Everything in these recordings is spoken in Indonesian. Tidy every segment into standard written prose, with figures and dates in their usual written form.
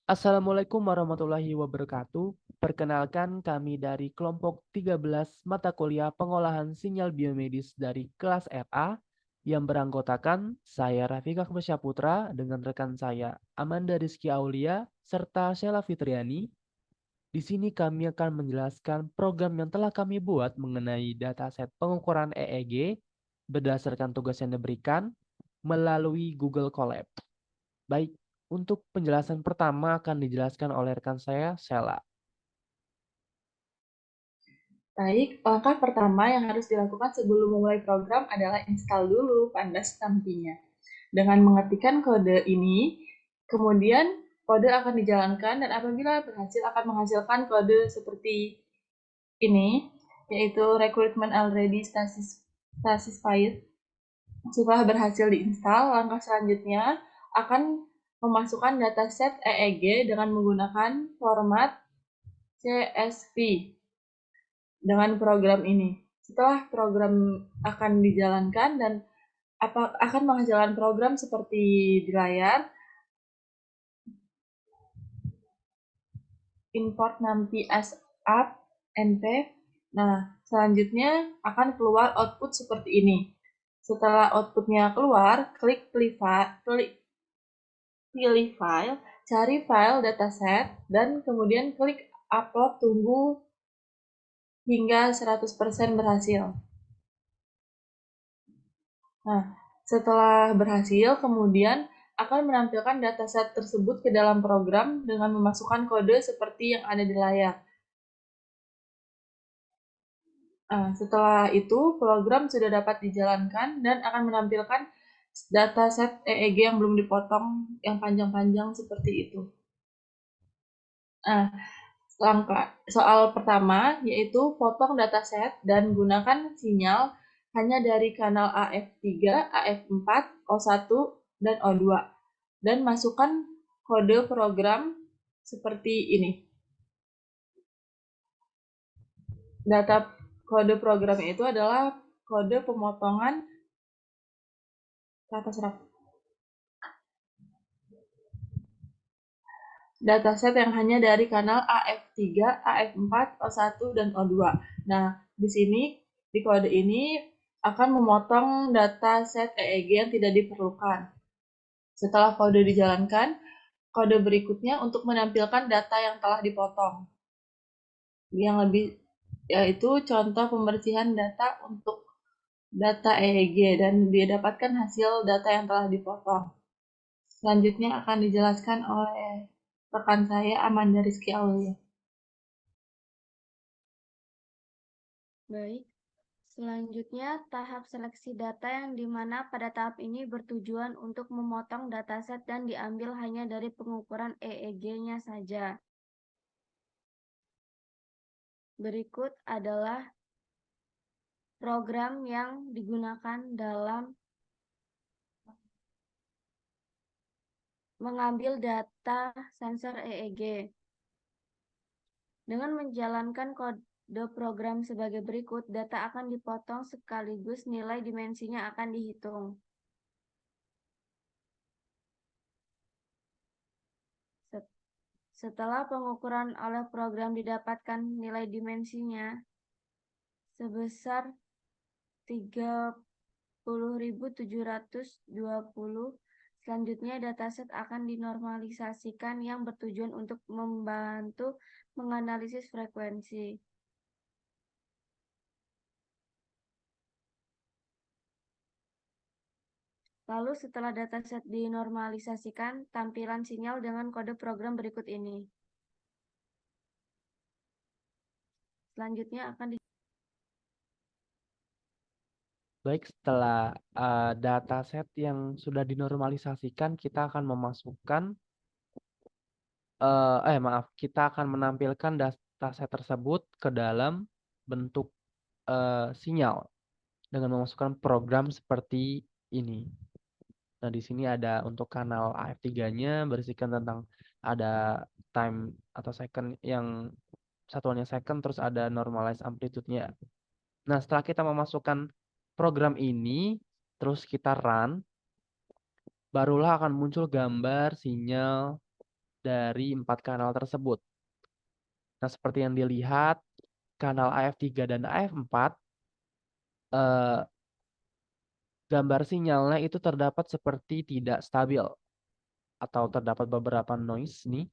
Assalamualaikum warahmatullahi wabarakatuh. Perkenalkan kami dari kelompok 13 mata kuliah pengolahan sinyal biomedis dari kelas RA yang beranggotakan saya Rafika Putra dengan rekan saya Amanda Rizky Aulia serta Sheila Fitriani. Di sini kami akan menjelaskan program yang telah kami buat mengenai dataset pengukuran EEG berdasarkan tugas yang diberikan melalui Google Colab. Baik, untuk penjelasan pertama akan dijelaskan oleh rekan saya, Sela. Baik, langkah pertama yang harus dilakukan sebelum memulai program adalah install dulu Pandas Tampinya. Dengan mengetikkan kode ini, kemudian kode akan dijalankan dan apabila berhasil akan menghasilkan kode seperti ini, yaitu recruitment already satisfied. Setelah berhasil diinstal, langkah selanjutnya akan memasukkan dataset EEG dengan menggunakan format CSV dengan program ini. Setelah program akan dijalankan dan akan menghasilkan program seperti di layar, import nanti as up np. Nah, selanjutnya akan keluar output seperti ini. Setelah outputnya keluar, pilih file, cari file dataset, dan kemudian klik upload, tunggu hingga 100% berhasil. Nah, setelah berhasil, kemudian akan menampilkan dataset tersebut ke dalam program dengan memasukkan kode seperti yang ada di layar. Nah, setelah itu, program sudah dapat dijalankan dan akan menampilkan dataset EEG yang belum dipotong, yang panjang-panjang seperti itu. Nah, soal pertama yaitu potong dataset dan gunakan sinyal hanya dari kanal AF3, AF4, O1, dan O2. Dan masukkan kode program seperti ini. Data kode program itu adalah kode pemotongan kata serap dataset yang hanya dari kanal AF3, AF4, O1, dan O2. Nah, di sini, di kode ini akan memotong dataset EEG yang tidak diperlukan. Setelah kode dijalankan, kode berikutnya untuk menampilkan data yang telah dipotong. Yang lebih yaitu contoh pembersihan data untuk data EEG dan didapatkan hasil data yang telah dipotong. Selanjutnya akan dijelaskan oleh rekan saya Amanda Rizky Aulia. Baik, selanjutnya tahap seleksi data yang dimana pada tahap ini bertujuan untuk memotong dataset dan diambil hanya dari pengukuran EEG-nya saja. Berikut adalah program yang digunakan dalam mengambil data sensor EEG. Dengan menjalankan kode program sebagai berikut, data akan dipotong sekaligus nilai dimensinya akan dihitung. Setelah pengukuran oleh program didapatkan nilai dimensinya sebesar 30.720, selanjutnya dataset akan dinormalisasikan yang bertujuan untuk membantu menganalisis frekuensi. Lalu setelah dataset dinormalisasikan, tampilan sinyal dengan kode program berikut ini. Selanjutnya akan Baik, setelah dataset yang sudah dinormalisasikan, kita akan memasukkan, kita akan menampilkan dataset tersebut ke dalam bentuk sinyal dengan memasukkan program seperti ini. Nah, di sini ada untuk kanal AF3-nya berisikan tentang ada time atau second yang satuannya second, terus ada normalized amplitude-nya. Nah, setelah kita memasukkan program ini, terus kita run, barulah akan muncul gambar sinyal dari 4 kanal tersebut. Nah, seperti yang dilihat, kanal AF3 dan AF4, gambar sinyalnya itu terdapat seperti tidak stabil, atau terdapat beberapa noise nih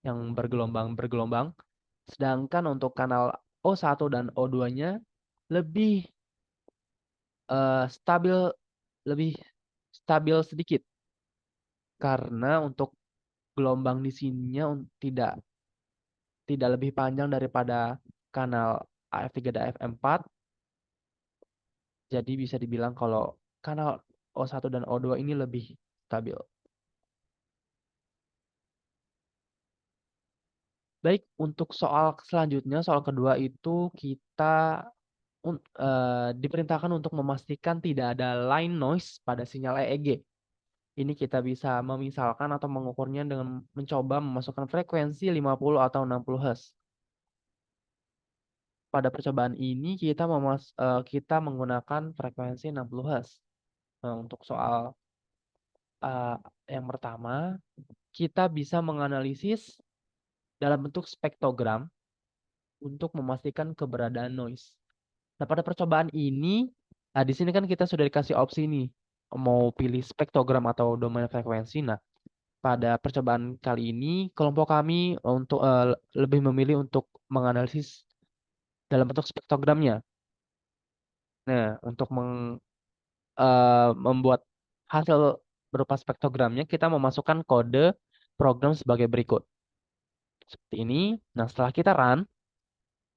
yang bergelombang-bergelombang. Sedangkan untuk kanal O1 dan O2-nya lebih stabil, lebih stabil sedikit, karena untuk gelombang di sininya tidak lebih panjang daripada kanal AF3 dan AF4. Jadi bisa dibilang kalau kanal O1 dan O2 ini lebih stabil. Baik, untuk soal selanjutnya, soal kedua itu kita diperintahkan untuk memastikan tidak ada line noise pada sinyal EEG. Ini kita bisa memisalkan atau mengukurnya dengan mencoba memasukkan frekuensi 50 atau 60 Hz. Pada percobaan ini kita menggunakan frekuensi 60 Hz. Nah, untuk soal yang pertama, kita bisa menganalisis dalam bentuk spektrogram untuk memastikan keberadaan noise. Nah, pada percobaan ini, di sini kan kita sudah dikasih opsi nih, mau pilih spektrogram atau domain frekuensi. Nah, pada percobaan kali ini, kelompok kami untuk lebih memilih untuk menganalisis dalam bentuk spektrogramnya. Nah, untuk membuat hasil berupa spektrogramnya, kita memasukkan kode program sebagai berikut. Seperti ini. Nah, setelah kita run,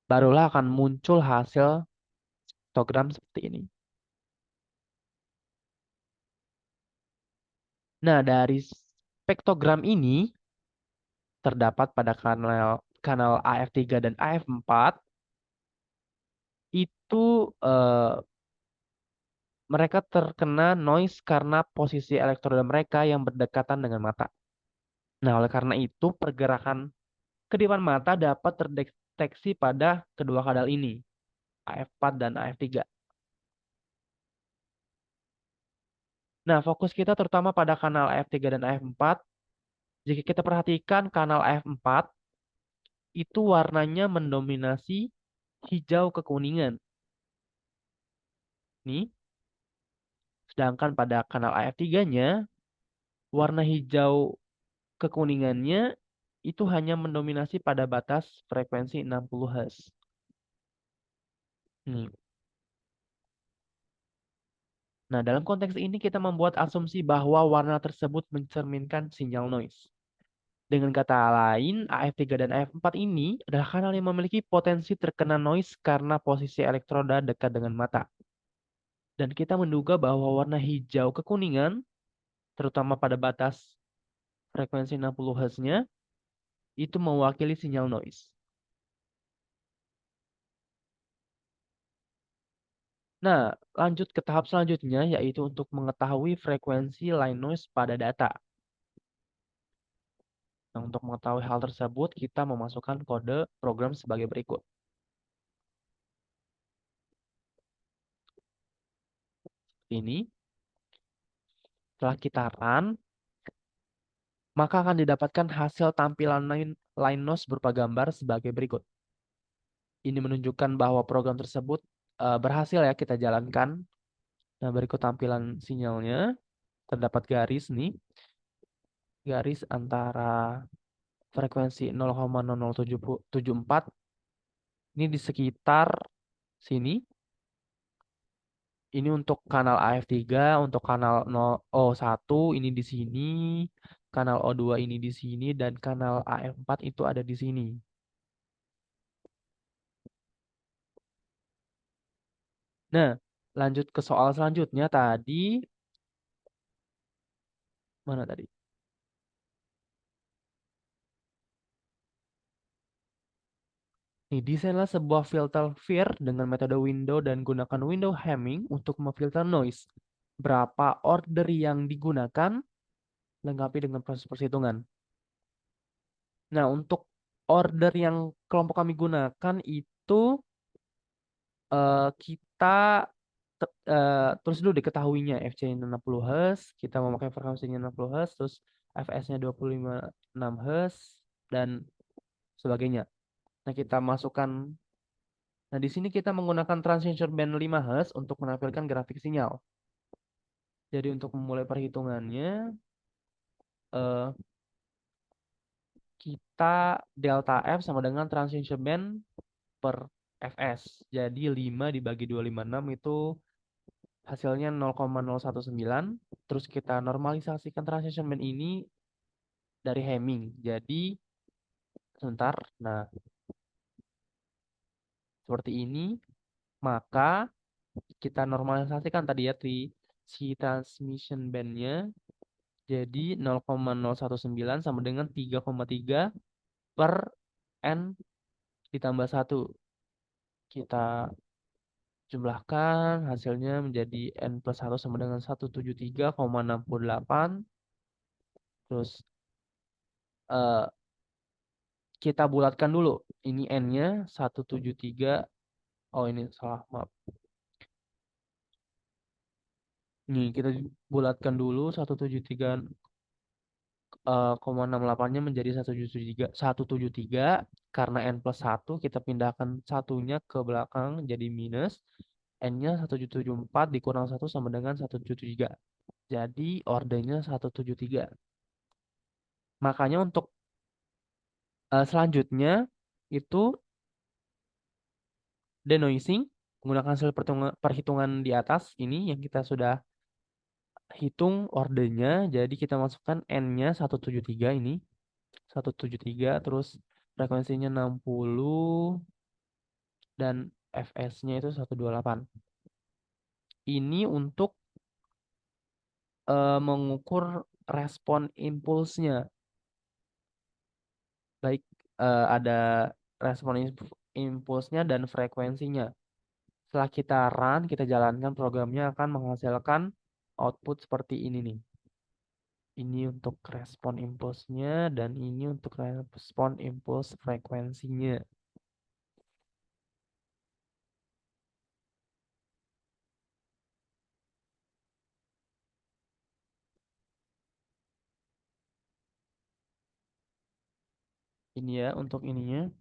barulah akan muncul hasil spektrogram seperti ini. Nah, dari spektrogram ini terdapat pada kanal AF3 dan AF4 itu mereka terkena noise karena posisi elektroda mereka yang berdekatan dengan mata. Nah, oleh karena itu pergerakan kedipan mata dapat terdeteksi pada kedua kanal ini, AF4 dan AF3. Nah, fokus kita terutama pada kanal AF3 dan AF4. Jika kita perhatikan kanal AF4 itu warnanya mendominasi hijau kekuningan. Nih. Sedangkan pada kanal AF3-nya, warna hijau kekuningannya itu hanya mendominasi pada batas frekuensi 60 Hz. Nih. Nah, dalam konteks ini kita membuat asumsi bahwa warna tersebut mencerminkan sinyal noise. Dengan kata lain, AF3 dan AF4 ini adalah kanal yang memiliki potensi terkena noise karena posisi elektroda dekat dengan mata. Dan kita menduga bahwa warna hijau kekuningan, terutama pada batas frekuensi 60 Hz-nya, itu mewakili sinyal noise. Nah, lanjut ke tahap selanjutnya, yaitu untuk mengetahui frekuensi line noise pada data. Nah, untuk mengetahui hal tersebut, kita memasukkan kode program sebagai berikut. Ini, setelah kita run, maka akan didapatkan hasil tampilan line noise berupa gambar sebagai berikut. Ini menunjukkan bahwa program tersebut berhasil ya kita jalankan. Nah, berikut tampilan sinyalnya. Terdapat garis nih. Garis antara frekuensi 0,0074 ini di sekitar sini. Ini untuk kanal AF3, untuk kanal O1 ini di sini, kanal O2 ini di sini, dan kanal AF4 itu ada di sini. Nah, lanjut ke soal selanjutnya tadi. Mana tadi? Nih, desainlah sebuah filter FIR dengan metode window dan gunakan window Hamming untuk memfilter noise. Berapa order yang digunakan? Lengkapi dengan proses perhitungan. Nah, untuk order yang kelompok kami gunakan itu kita terus dulu diketahuinya FC-nya 60 Hz, kita memakai frekuensinya 60 Hz, terus fs-nya 25,6 Hz dan sebagainya. Nah, kita masukkan. Nah, di sini kita menggunakan transmission band 5 Hz untuk menampilkan grafik sinyal. Jadi untuk memulai perhitungannya, eh, kita delta F sama dengan transmission band per Fs. Jadi 5 dibagi 256 itu hasilnya 0,019. Terus kita normalisasikan transition band ini dari Hamming. Jadi sebentar. Nah, seperti ini. Maka kita normalisasikan tadi ya si transmission bandnya. Jadi 0,019 sama dengan 3,3 per N ditambah 1. Kita jumlahkan hasilnya menjadi N plus 1 sama dengan 173,68. Terus eh, kita bulatkan dulu. Ini N-nya 173. Oh, ini salah, maaf. Nih, kita bulatkan dulu 173,68-nya menjadi 173 karena N plus 1 kita pindahkan satunya ke belakang jadi minus. N-nya 174 dikurang 1 sama dengan 173. Jadi ordernya 173. Makanya untuk selanjutnya itu denoising menggunakan hasil perhitungan di atas ini yang kita sudah hitung ordernya. Jadi kita masukkan N-nya 173 ini. 173 terus frekuensinya 60 dan Fs-nya itu 128. Ini untuk mengukur respon impulsnya. Baik ada respon impulsnya dan frekuensinya. Setelah kita run, kita jalankan programnya akan menghasilkan output seperti ini nih. Ini untuk respon impulsnya dan ini untuk respon impuls frekuensinya. Ini ya untuk ininya.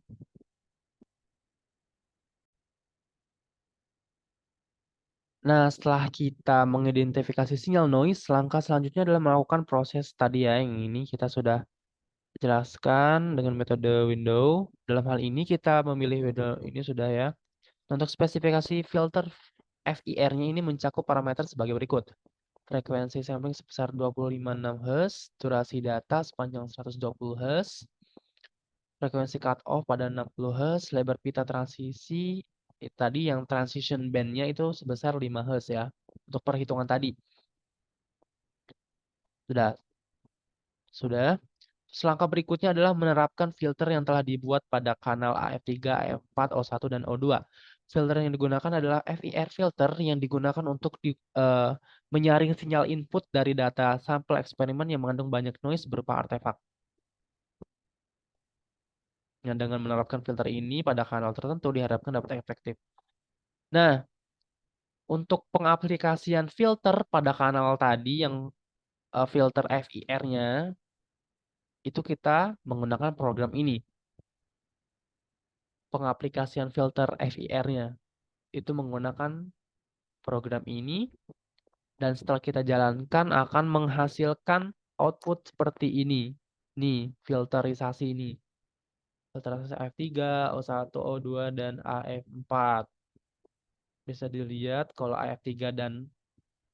Nah, setelah kita mengidentifikasi sinyal noise, langkah selanjutnya adalah melakukan proses tadi ya, yang ini kita sudah jelaskan dengan metode window. Dalam hal ini kita memilih window ini sudah ya. Untuk spesifikasi filter FIR-nya ini mencakup parameter sebagai berikut. Frekuensi sampling sebesar 25,6 Hz, durasi data sepanjang 120 Hz, frekuensi cut off pada 60 Hz, lebar pita transisi tadi yang transition band-nya itu sebesar 5 Hz ya. Untuk perhitungan tadi. Sudah. Sudah. Langkah berikutnya adalah menerapkan filter yang telah dibuat pada kanal AF3, AF4, O1, dan O2. Filter yang digunakan adalah FIR filter yang digunakan untuk menyaring sinyal input dari data sampel eksperimen yang mengandung banyak noise berupa artefak. Yang dengan menerapkan filter ini pada kanal tertentu diharapkan dapat efektif. Nah, untuk pengaplikasian filter pada kanal tadi yang filter FIR-nya itu kita menggunakan program ini. Pengaplikasian filter FIR-nya itu menggunakan program ini dan setelah kita jalankan akan menghasilkan output seperti ini. Nih, filterisasi ini. Filterisasi AF3, O1, O2, dan AF4. Bisa dilihat kalau AF3 dan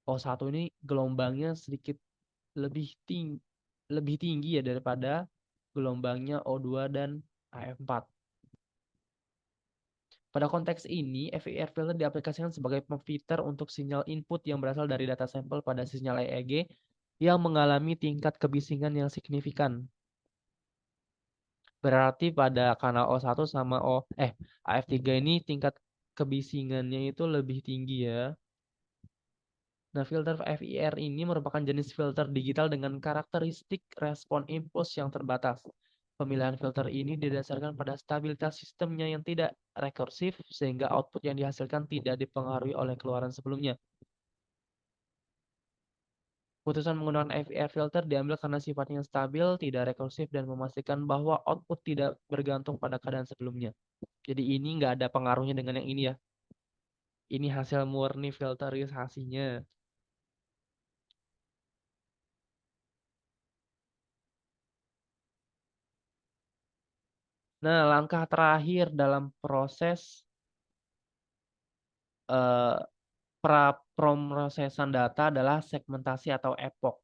O1 ini gelombangnya sedikit lebih tinggi ya daripada gelombangnya O2 dan AF4. Pada konteks ini, FIR filter diaplikasikan sebagai pemfilter untuk sinyal input yang berasal dari data sampel pada sinyal EEG yang mengalami tingkat kebisingan yang signifikan. Berarti pada kanal O1 sama AF3 ini tingkat kebisingannya itu lebih tinggi ya. Nah, filter FIR ini merupakan jenis filter digital dengan karakteristik respon impuls yang terbatas. Pemilihan filter ini didasarkan pada stabilitas sistemnya yang tidak rekursif, sehingga output yang dihasilkan tidak dipengaruhi oleh keluaran sebelumnya. Keputusan menggunakan FIR filter diambil karena sifatnya stabil, tidak rekursif, dan memastikan bahwa output tidak bergantung pada keadaan sebelumnya. Jadi ini nggak ada pengaruhnya dengan yang ini ya. Ini hasil murni filterisasinya. Nah, langkah terakhir dalam proses eh, promrosesan data adalah segmentasi atau epoch.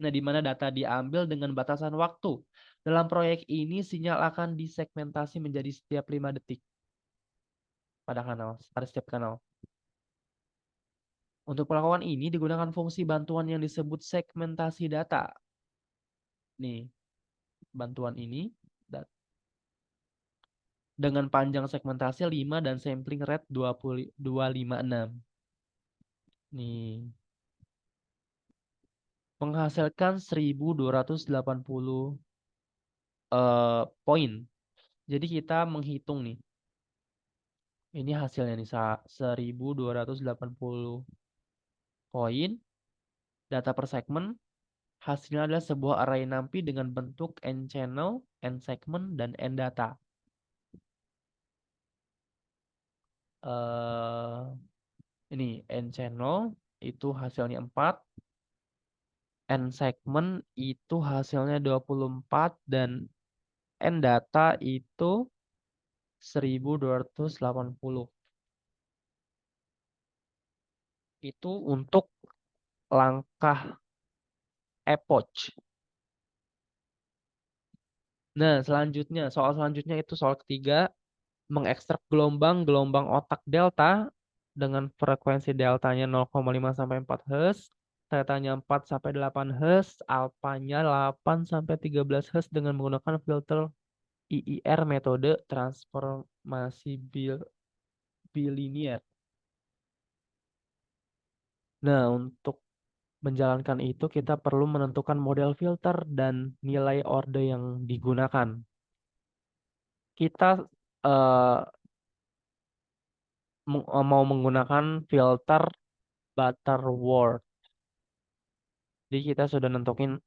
Nah, di mana data diambil dengan batasan waktu. Dalam proyek ini, sinyal akan disegmentasi menjadi setiap 5 detik pada setiap kanal. Untuk pelakuan ini digunakan fungsi bantuan yang disebut segmentasi data. Nih, bantuan ini dengan panjang segmentasi 5 dan sampling rate 256. Nih, menghasilkan 1280 poin. Jadi kita menghitung nih. Ini hasilnya nih 1280 poin data per segmen. Hasilnya adalah sebuah array NumPy dengan bentuk n channel, n segment, dan n data. Ini n channel itu hasilnya 4, n segment itu hasilnya 24, dan n data itu 1280. Itu untuk langkah epoch. Nah, soal selanjutnya itu soal ketiga, mengekstrak gelombang otak delta dengan frekuensi deltanya 0,5 sampai 4 Hz, tetanya 4 sampai 8 Hz, alfanya 8 sampai 13 Hz dengan menggunakan filter IIR metode transformasi bilinear. Nah, untuk menjalankan itu kita perlu menentukan model filter dan nilai orde yang digunakan. Kita eh, mau menggunakan filter Butterworth. Jadi kita sudah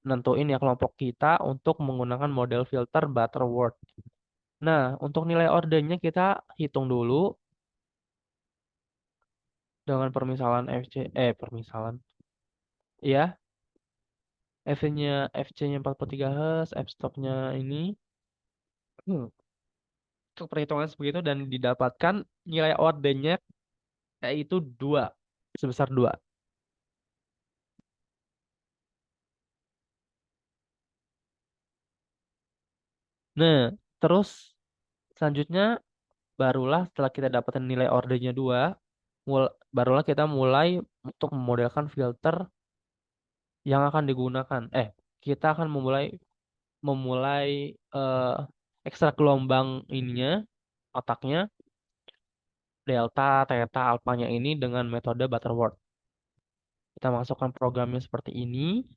nentuin ya kelompok kita untuk menggunakan model filter Butterworth. Nah, untuk nilai ordenya kita hitung dulu dengan permisalan permisalan. Ya, FC-nya 43 Hz, f-stopnya ini. Untuk perhitungan sebegitu dan didapatkan nilai ordenya yaitu 2, sebesar 2. Nah, terus selanjutnya barulah setelah kita dapatkan nilai ordenya 2, barulah kita mulai untuk memodelkan filter yang akan digunakan. Kita akan memulai eh, ekstrak gelombang ininya, otaknya, delta, theta, alfanya ini dengan metode Butterworth. Kita masukkan programnya seperti ini.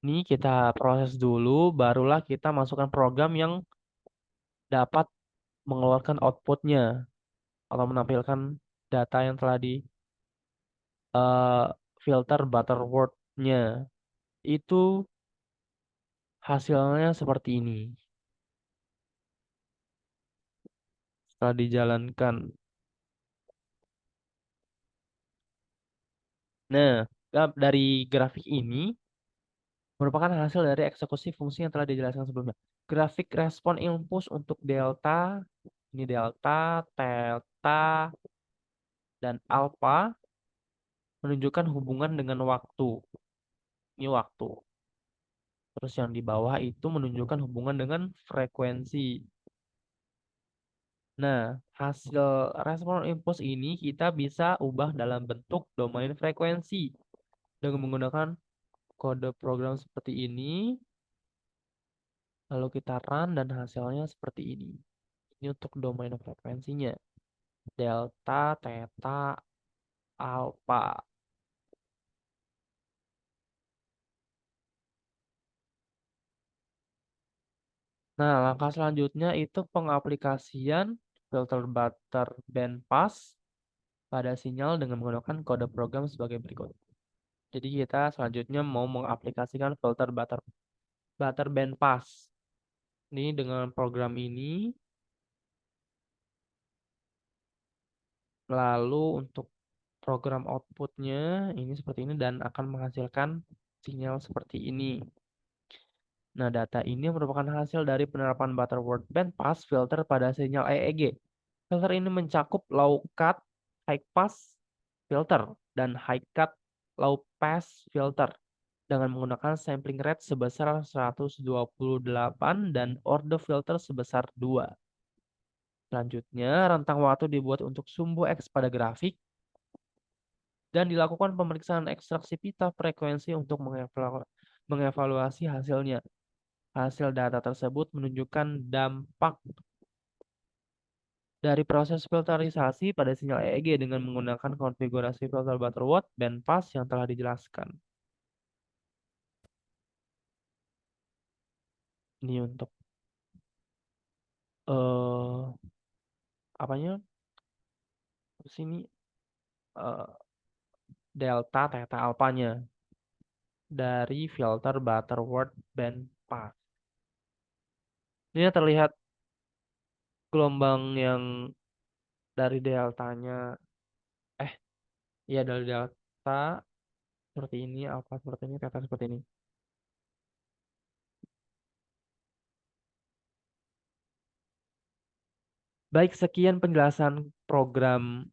Ini kita proses dulu, barulah kita masukkan program yang dapat mengeluarkan outputnya atau menampilkan data yang telah di filter Butterworth-nya. Itu hasilnya seperti ini setelah dijalankan. Nah, dari grafik ini merupakan hasil dari eksekusi fungsi yang telah dijelaskan sebelumnya. Grafik respon impuls untuk delta, ini delta, theta, dan alpha menunjukkan hubungan dengan waktu. Ini waktu. Terus yang di bawah itu menunjukkan hubungan dengan frekuensi. Nah, hasil respon impuls ini kita bisa ubah dalam bentuk domain frekuensi dengan menggunakan kode program seperti ini. Lalu kita run dan hasilnya seperti ini. Ini untuk domain frekuensinya. Delta, theta, alpha. Nah, langkah selanjutnya itu pengaplikasian filter butter bandpass pada sinyal dengan menggunakan kode program sebagai berikut. Jadi kita selanjutnya mau mengaplikasikan filter butter bandpass. Ini dengan program ini. Lalu untuk program outputnya ini seperti ini dan akan menghasilkan sinyal seperti ini. Nah, data ini merupakan hasil dari penerapan Butterworth bandpass filter pada sinyal EEG. Filter ini mencakup low cut, high pass filter, dan high cut, low pass filter dengan menggunakan sampling rate sebesar 128 dan order filter sebesar 2. Selanjutnya, rentang waktu dibuat untuk sumbu X pada grafik dan dilakukan pemeriksaan ekstraksi pita frekuensi untuk mengevaluasi hasilnya. Hasil data tersebut menunjukkan dampak dari proses filterisasi pada sinyal EEG dengan menggunakan konfigurasi filter Butterworth bandpass yang telah dijelaskan. Ini untuk apanya? Sini delta theta alpanya dari filter Butterworth bandpass. Ini terlihat gelombang yang dari deltanya, ya dari delta seperti ini, alpha seperti ini, theta seperti ini. Baik, sekian penjelasan program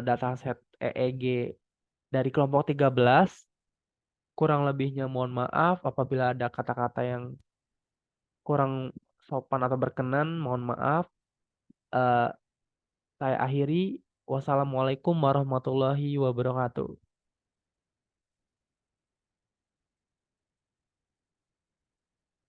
dataset EEG dari kelompok 13. Kurang lebihnya mohon maaf apabila ada kata-kata yang kurang sopan atau berkenan, mohon maaf. Eh, saya akhiri. Wassalamualaikum warahmatullahi wabarakatuh.